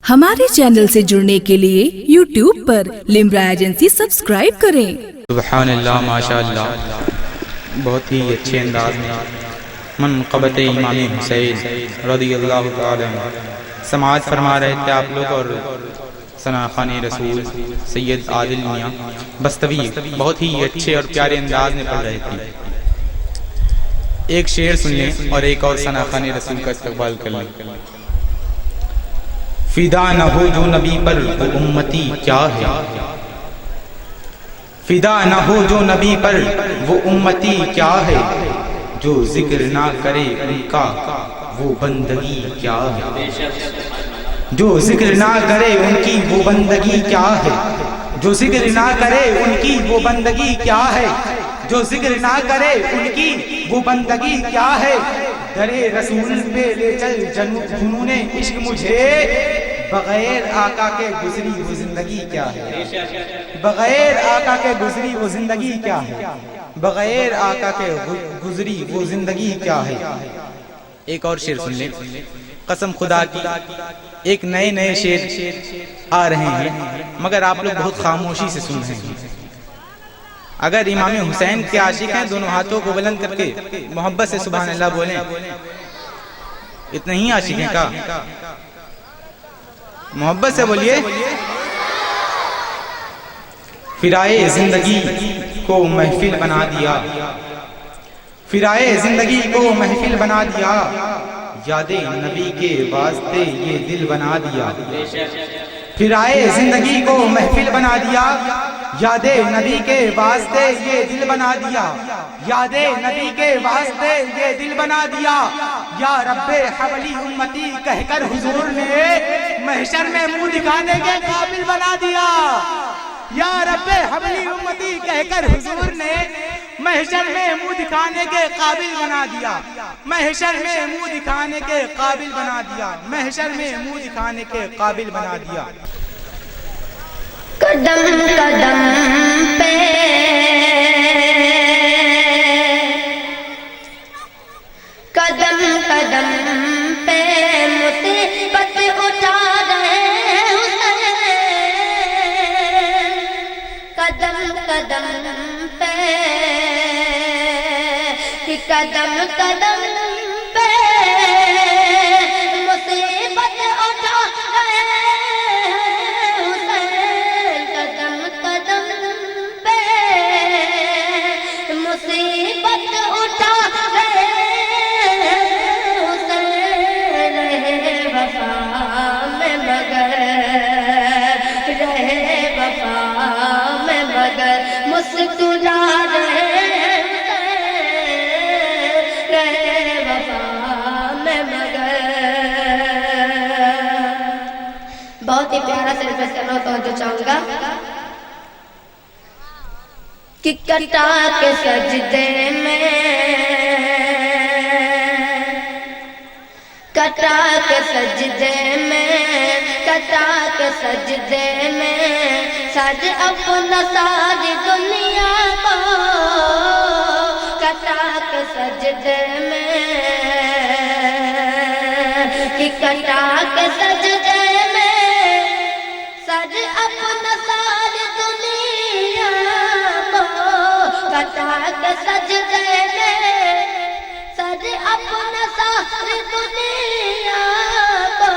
ہمارے چینل سے جڑنے کے لیے YouTube پر لمرا ایجنسی سبسکرائب کریں۔ سبحان اللہ، ماشاء اللہ، بہت ہی اچھے انداز میں منقبت امام حسین رضی اللہ تعالی عنہ سماعت فرما رہے تھے آپ لوگ، اور ثنا خوان رسول سید عادل میاں بستوی بہت ہی اچھے اور پیارے انداز میں پڑھ رہے تھے۔ ایک شعر سن لیں اور ایک اور ثنا خوان رسول کا استقبال کر لیں۔ فدا نہ ہو جو نبی پر وہ امتی کیا ہے، فدا نہ ہو جو نبی پر وہ امتی کیا ہے، جو ذکر نہ کرے ان کا وہ بندگی کیا ہے، جو ذکر نہ کرے ان کی وہ بندگی کیا ہے، جو ذکر نہ کرے ان کی وہ بندگی کیا ہے، جو ذکر نہ کرے ان کی وہ بندگی کیا ہے، درے رسول پہ لے چل جنون عشق مجھے، بغیر آقا کے گزری وہ زندگی کیا ہے، بغیر آقا کے گزری وہ زندگی کیا ہے، بغیر آقا کے گزری وہ زندگی کیا ہے۔ ایک اور شعر سن لیں، قسم خدا کی ایک نئے شعر آ رہے ہیں مگر آپ لوگ بہت خاموشی سے سن رہے ہیں۔ اگر امام حسین کے عاشق ہیں دونوں ہاتھوں کو بلند کر کے محبت سے سبحان اللہ بولیں۔ اتنے ہی عاشق ہیں کا محبت سے بولیے۔ فرائے زندگی کو محفل بنا دیا، فرائے زندگی کو محفل بنا دیا، یاد نبی کے واسطے یہ دل بنا دیا، فرائے زندگی کو محفل بنا دیا، یاد نبی کے واسطے یہ دل بنا دیا، یاد نبی کے واسطے یہ دل بنا دیا، یا رب حولی امتی کہہ کر حضور نے محشر میں منہ دکھانے کے قابل بنا دیا، یا رب حولی امتی کہہ کر حضور نے محشر میں منہ دکھانے کے قابل بنا دیا، محشر میں منہ دکھانے کے قابل بنا دیا، محشر میں منہ دکھانے کے قابل بنا دیا۔ قدم قدم پہ قدم قدم پہ مصیبت اٹھا رہے حسین، قدم قدم پہ قدم قدم پہ مصیبت اٹھا رہے حسین، قدم قدم پہ مصیبت اٹھا رہے حسین، رہے وفا میں مگر، رہے وفا میں مگر مسکرا رہے بہت ہی پیارا سے ریکویسٹ کرنا توجہ چاہوں گا کہ کٹا کے سجدے میں، کٹا کے سجدے میں، کٹا کے سجدے میں سج اپنا ساری دنیا کو، کٹا کے سجدے میں، کہ کٹا کے سجدے سج اپنا ساری دنیا کو، کٹا کے سجدے میں سج اپنا ساری دنیا کو،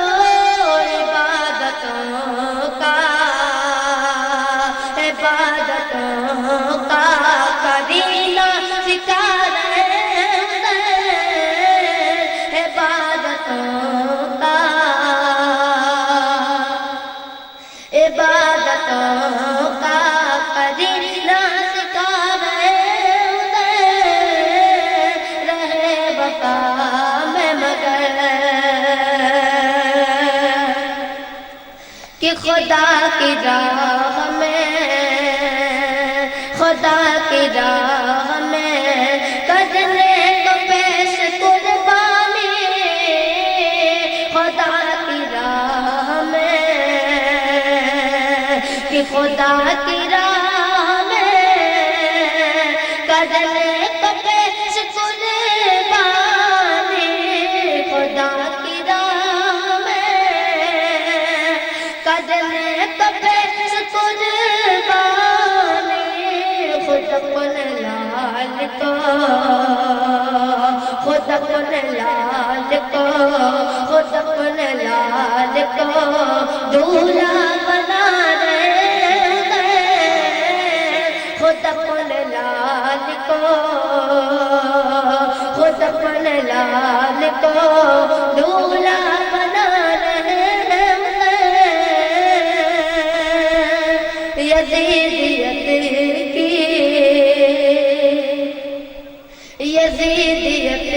عبادتوں کا کرینہ سکھا رہے حسین، عبادتوں کا عبادتوں کا کرینہ سکھا رہے حسین، رہے وفا میں مگر، کہ خدا کی راہ میں، خدا کی راہ میں کرنے کو پیش قربانی، خدا کی راہ میں، کہ خدا کی راہ میں کرنے کو پیش قربانی، خدا کی راہ میں خود اپنے لال کو دولہا بنا رہے ہیں، خود اپنے لال کو، خود اپنے لال کو دولہا بنا رہے ہیں۔ یزیدیت کی، یزیدیت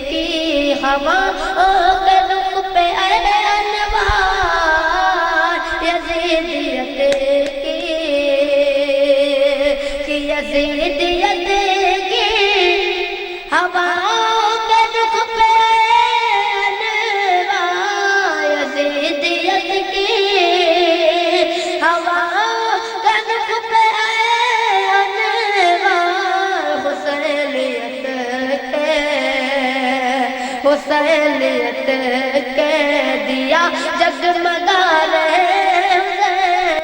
کی ہوا کے رخ پہ اے انوار، یزیدیت کی، یزیدیت کی ہوا کے رخ پہ اے انوار، یزیدیت کی ہوا کے رخ پہ اے انوار، حسینیت حسینیت کے دیا جگمگا رہے ہیں۔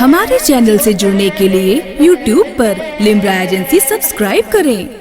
ہمارے چینل سے جڑنے کے لیے YouTube پر لمرا ایجنسی سبسکرائب کریں۔